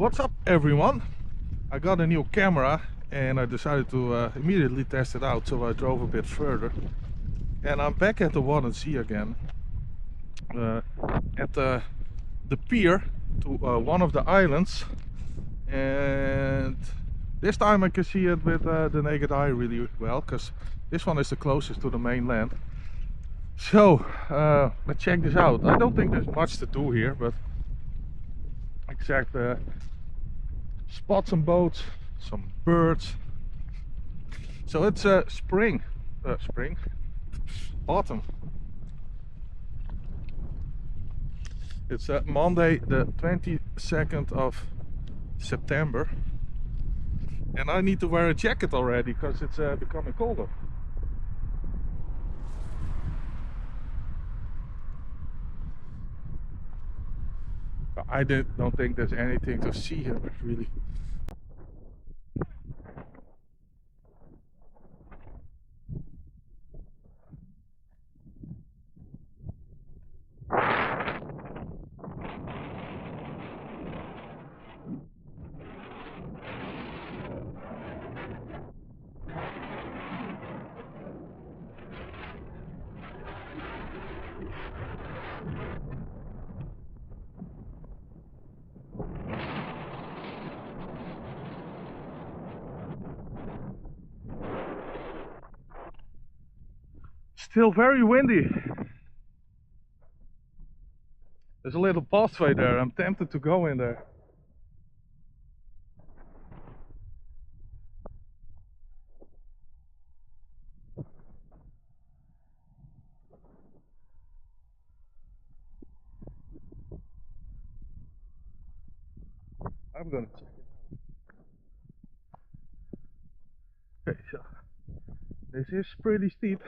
What's up everyone? I got a new camera and I decided to immediately test it out, so I drove a bit further and I'm back at the Wadden Sea again, at the pier to one of the islands, and this time I can see it with the naked eye really well, because this one is the closest to the mainland. So let's check this out. I don't think there's much to do here, but exact spot some boats, some birds. So it's spring, autumn. It's Monday the 22nd of September, and I need to wear a jacket already because it's becoming colder. I don't think there's anything to see here really. Still very windy. There's a little pathway there. I'm tempted to go in there. I'm gonna check it out. Okay, so this is pretty steep.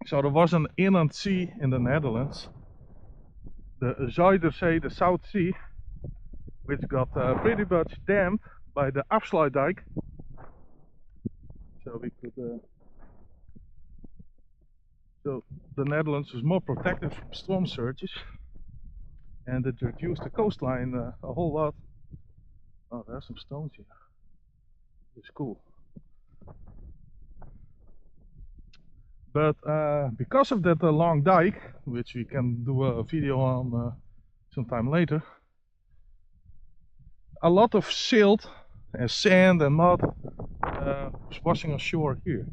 So there was an inland sea in the Netherlands, the Zuiderzee, the South Sea, which got pretty much dammed by the Afsluitdijk. So we could, so the Netherlands was more protected from storm surges, and it reduced the coastline a whole lot. Oh, there's some stones here. It's cool. But because of that long dike, which we can do a video on sometime later, a lot of silt and sand and mud was washing ashore here.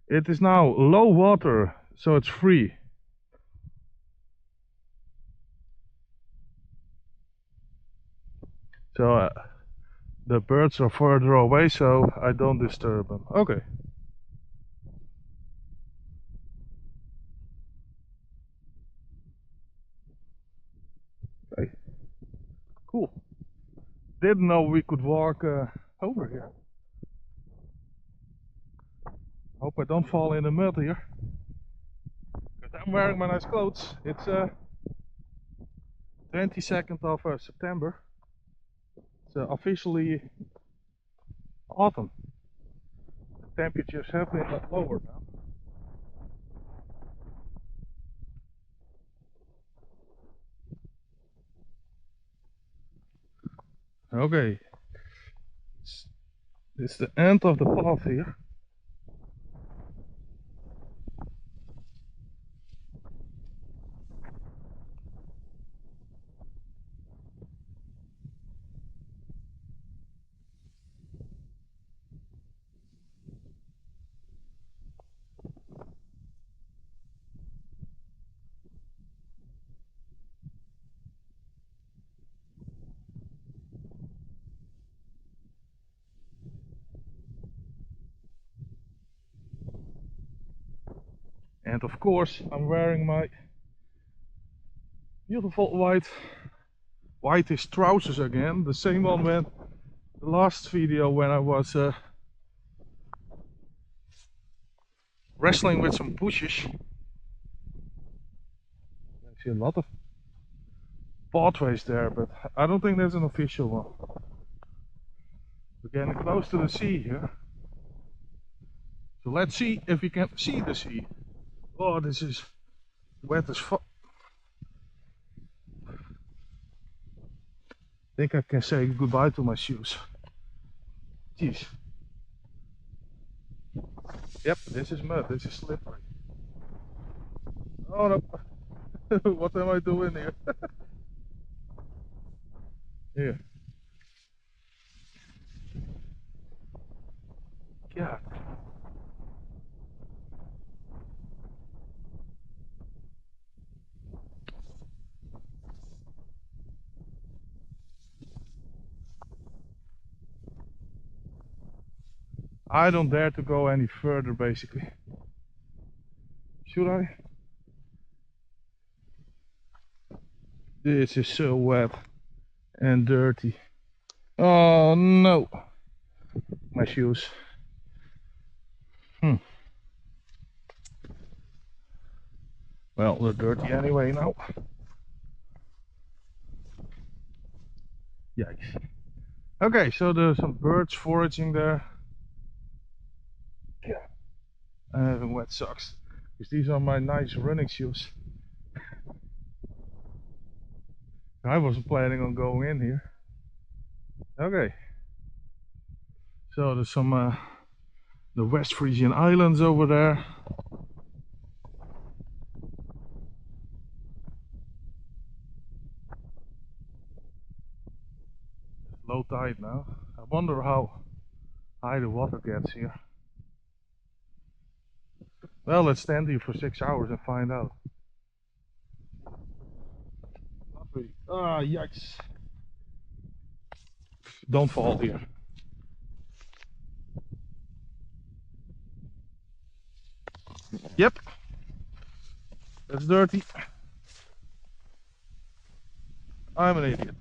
It is now low water, so it's free. So the birds are further away, so I don't disturb them. Okay. Okay. Cool. Didn't know we could walk over here. Hope I don't fall in the mud here, because I'm wearing my nice clothes. It's 22nd of September. It's officially autumn. The temperatures have been lower now. Okay, this is the end of the path here. And of course I'm wearing my beautiful whitish trousers again, the same one when the last video when I was wrestling with some bushes. I see a lot of pathways there, but I don't think there's an official one. We're getting close to the sea here. So let's see if we can see the sea. Oh, this is wet as fuck. I think I can say goodbye to my shoes. Jeez. Yep, this is mud, this is slippery. Oh no. What am I doing here? Here. Yeah. I don't dare to go any further basically. Should I? This is so wet and dirty. Oh no. My shoes. Well, they're dirty anyway now. Yikes. Okay, so there's some birds foraging there. Yeah. I'm having wet socks. Because these are my nice running shoes. I wasn't planning on going in here. Okay. So there's some the West Frisian Islands over there. Low tide now. I wonder how high the water gets here. Well, let's stand here for 6 hours and find out. Ah, yikes. Don't fall here. Yep. That's dirty. I'm an idiot.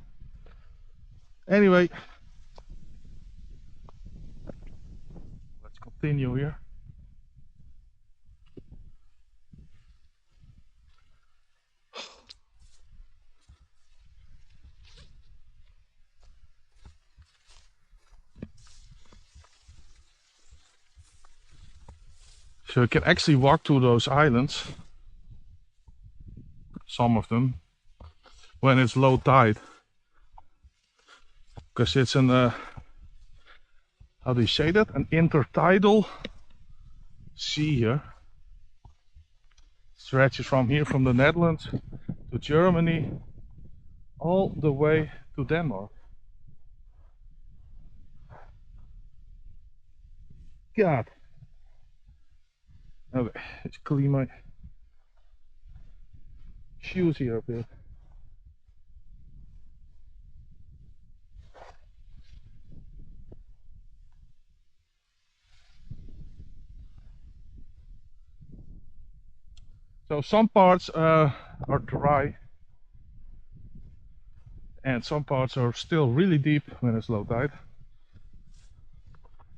Anyway, let's continue here. So you can actually walk to those islands, some of them, when it's low tide. Because it's an, how do you say that? An intertidal sea here. Stretches from here, from the Netherlands to Germany, all the way to Denmark. God. Okay, let's clean my shoes here a bit. So some parts are dry and some parts are still really deep when it's low tide.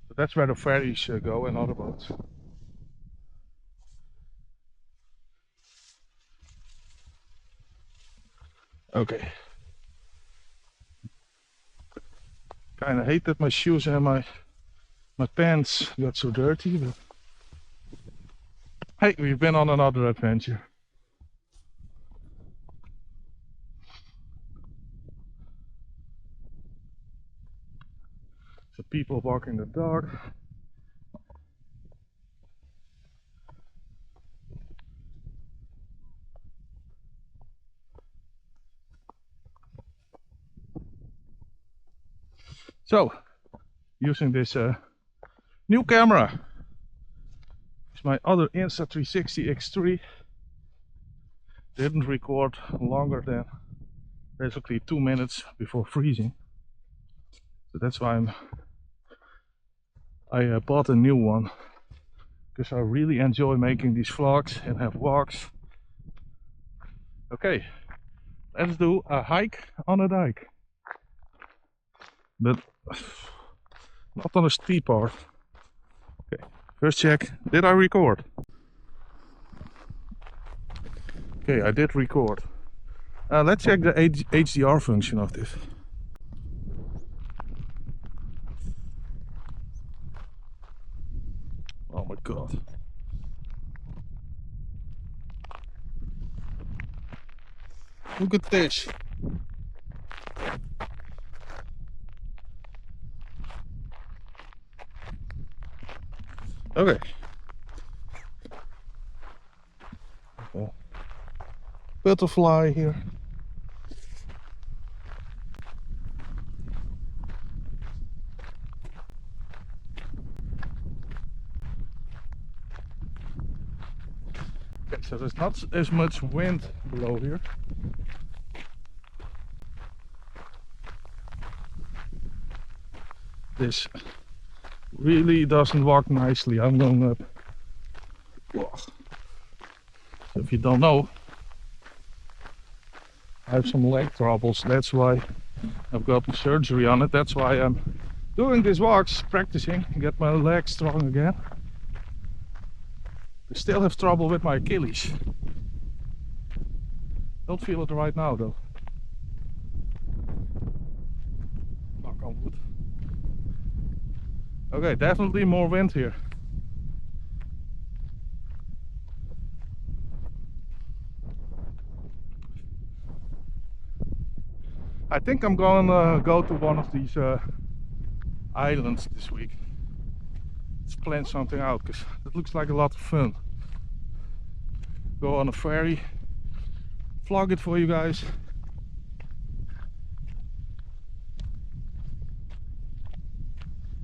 But that's where the ferries go and other boats. Okay. Kinda hate that my shoes and my pants got so dirty, but hey, we've been on another adventure. So people walking the dog. So, using this new camera. It's my other Insta360 X4. Didn't record longer than basically 2 minutes before freezing. So that's why I bought a new one. Because I really enjoy making these vlogs and have walks. Okay, let's do a hike on a dike. But not on a steep part. Okay, first check, did I record? Okay, I did record. Let's check the HDR function of this. Oh my god. Look at this. Okay. Oh. Butterfly here. Okay, so there's not as much wind below here. This really doesn't walk nicely. I'm going up. Whoa. So if you don't know, I have some leg troubles. That's why I've got surgery on it. That's why I'm doing these walks, practicing, get my legs strong again. I still have trouble with my Achilles. Don't feel it right now though. Knock on wood. Okay, definitely more wind here. I think I'm gonna go to one of these islands this week. Let's plan something out, because it looks like a lot of fun. Go on a ferry, vlog it for you guys.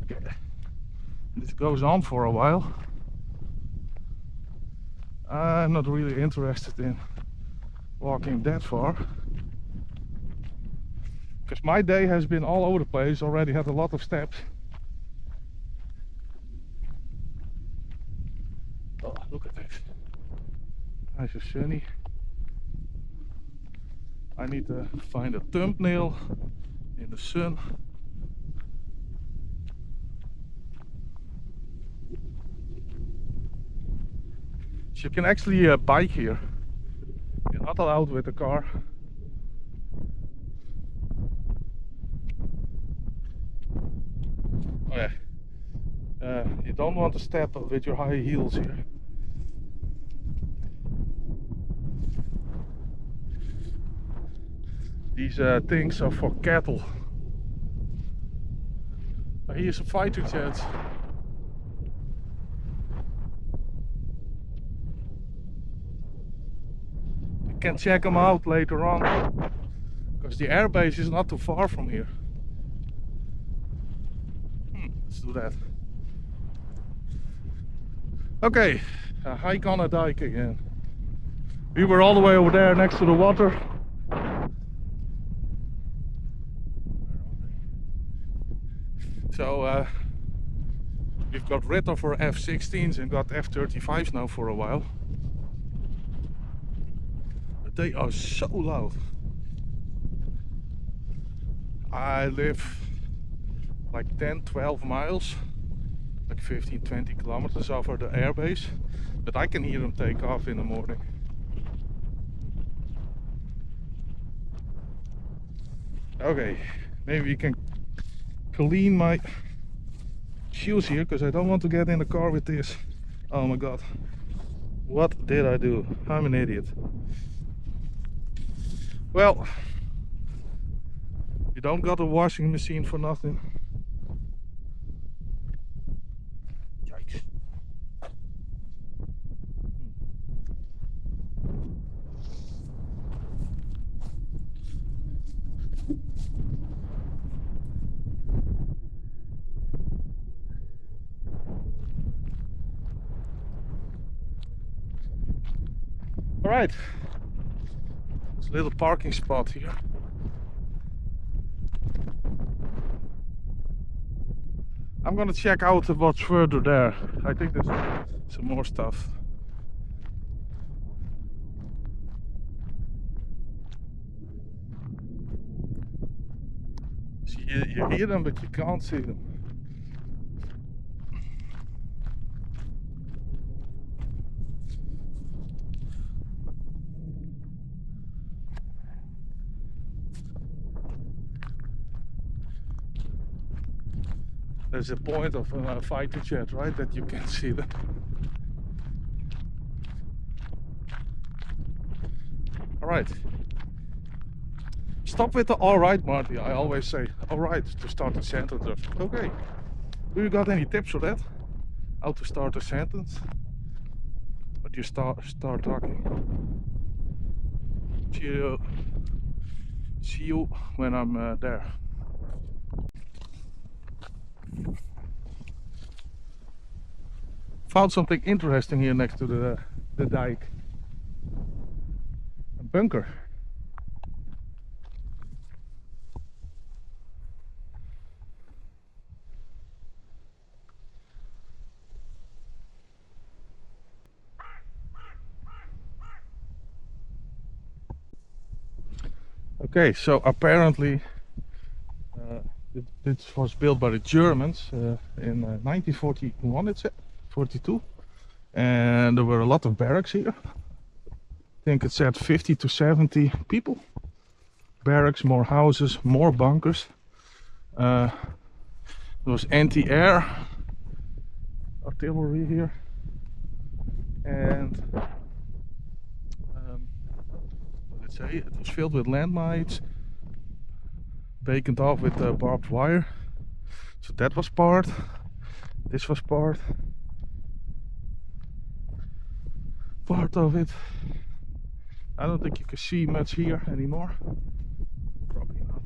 Okay. This goes on for a while. I'm not really interested in walking that far, because my day has been all over the place. Already had a lot of steps. Oh, look at this. Nice and sunny. I need to find a thumbnail in the sun. So you can actually bike here. You're not allowed with a car. Oh yeah. You don't want to step with your high heels here. These things are for cattle. Here's a fighter jet. You can check them out later on, because the airbase is not too far from here. Let's do that. Okay, a hike on a dike again. We were all the way over there next to the water. So we've got rid of our F-16s and got F-35s now for a while. But they are so loud. I live like 10-12 miles, like 15-20 kilometers over the airbase, but I can hear them take off in the morning. Okay, maybe we can clean my shoes here, because I don't want to get in the car with this. Oh my god, what did I do? I'm an idiot. Well, you don't got a washing machine for nothing. Yikes. All right, there's a little parking spot here. I'm gonna check out what's further there. I think there's some more stuff. See, you hear them, but you can't see them. there's a point of a fighter jet, right, that you can see them. All right. Stop with the all right, Marty. I always say all right to start a sentence. Okay. Do you got any tips for that? How to start a sentence? But you start talking. See you when I'm there. Found something interesting here next to the dike. A bunker. Okay, so apparently it was built by the Germans in 1941, it said, 42, and there were a lot of barracks here. I think it said 50 to 70 people. Barracks, more houses, more bunkers. There was anti-air artillery here, and what did it say? It was filled with landmines, vacant off with barbed wire. So that was part. This was part of it. I don't think you can see much here anymore. Probably not.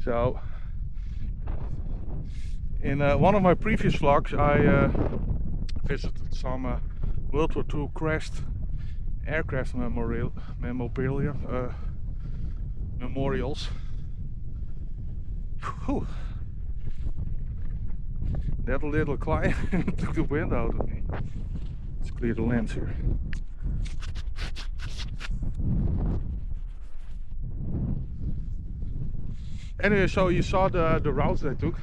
So in one of my previous vlogs I visited some World War II crashed aircraft memorials. Whew. That little climb took the wind out of me. Let's clear the lens here. Anyway, so you saw the routes they took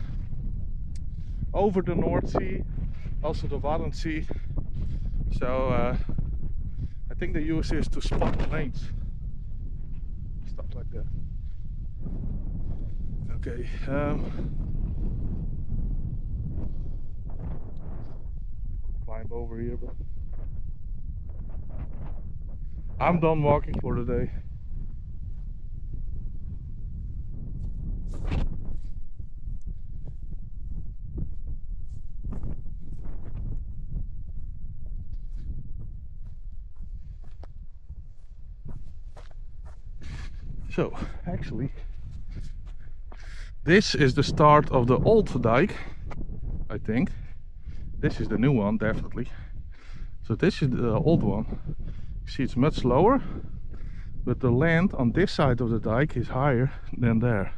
over the North Sea, also the Wadden Sea. So I think they use this to spot planes, stuff like that. Okay. Climb over here, but I'm done walking for the day. So actually this is the start of the old dike, I think. This is the new one, definitely. So this is the old one. You see it's much lower, but the land on this side of the dike is higher than there.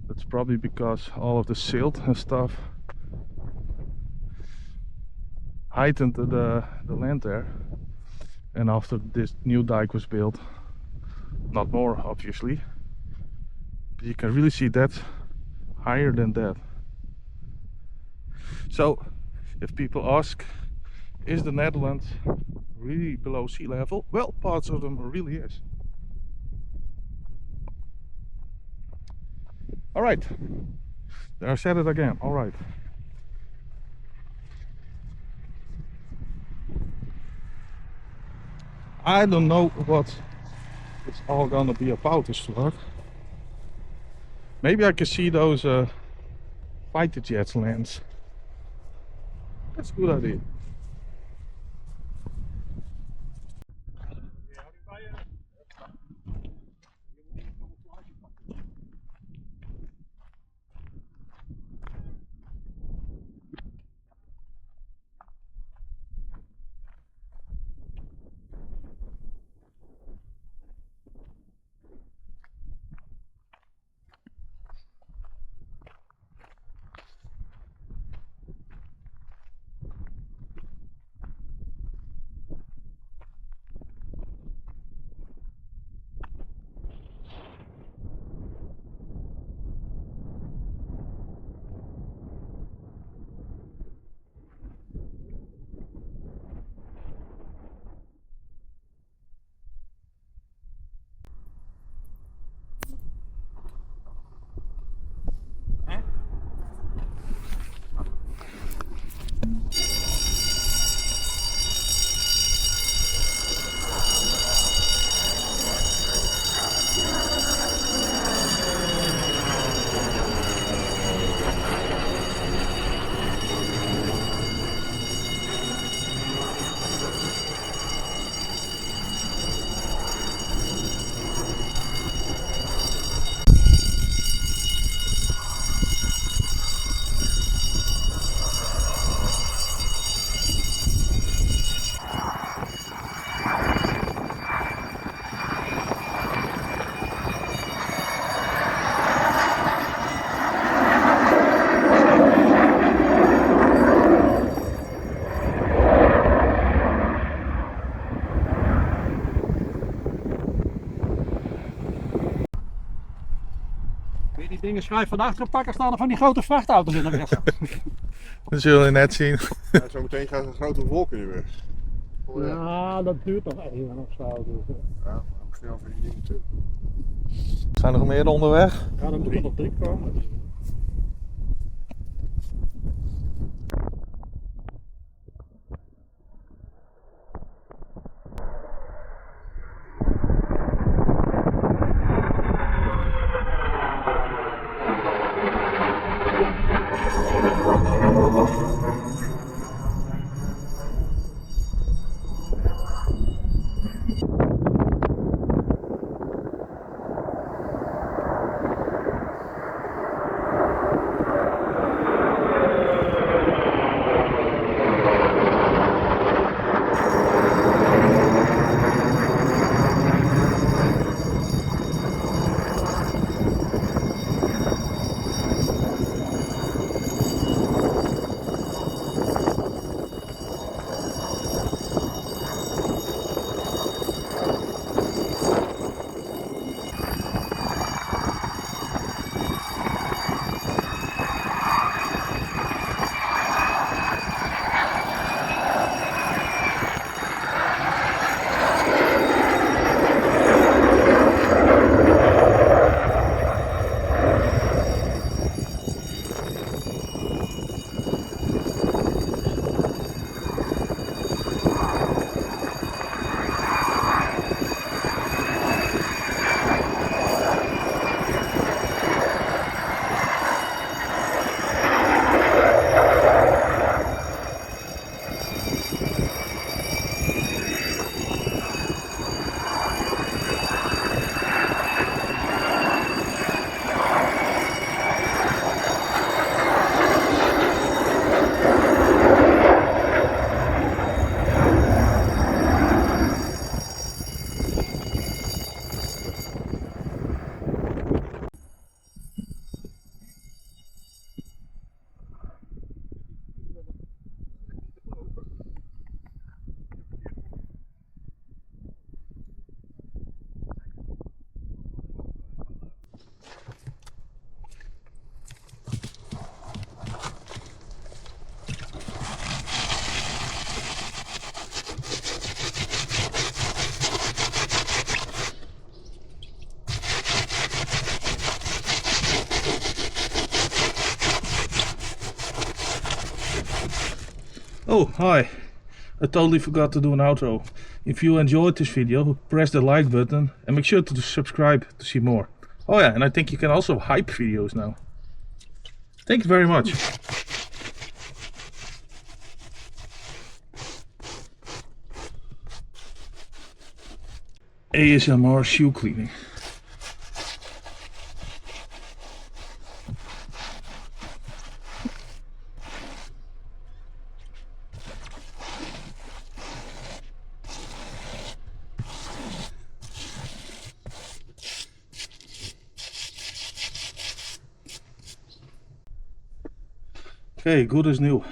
That's probably because all of the silt and stuff heightened the land there. And after this new dike was built, not more obviously, but you can really see that's higher than that. So if people ask, is the Netherlands really below sea level? Well, parts of them really is. All right, there I said it again. All right. I don't know what it's all gonna be about this vlog. Maybe I can see those fighter jets lands. That's a good idea. dingen schrijf van achter een pakken staan er van die grote vrachtauto's in de weg. Dat zullen we net zien. Ja, zometeen gaat een grote wolk in de weg. Ja, dat duurt nog even of zo. Dus, Ja, hoe snel van die dingen terug. Zijn er nog meer onderweg? ja, dan moet er nog 3 komen. Oh, hi. I totally forgot to do an outro. If you enjoyed this video, press the like button and make sure to subscribe to see more. Oh yeah, and I think you can also hype videos now. Thank you very much. ASMR shoe cleaning. Okay, good as new.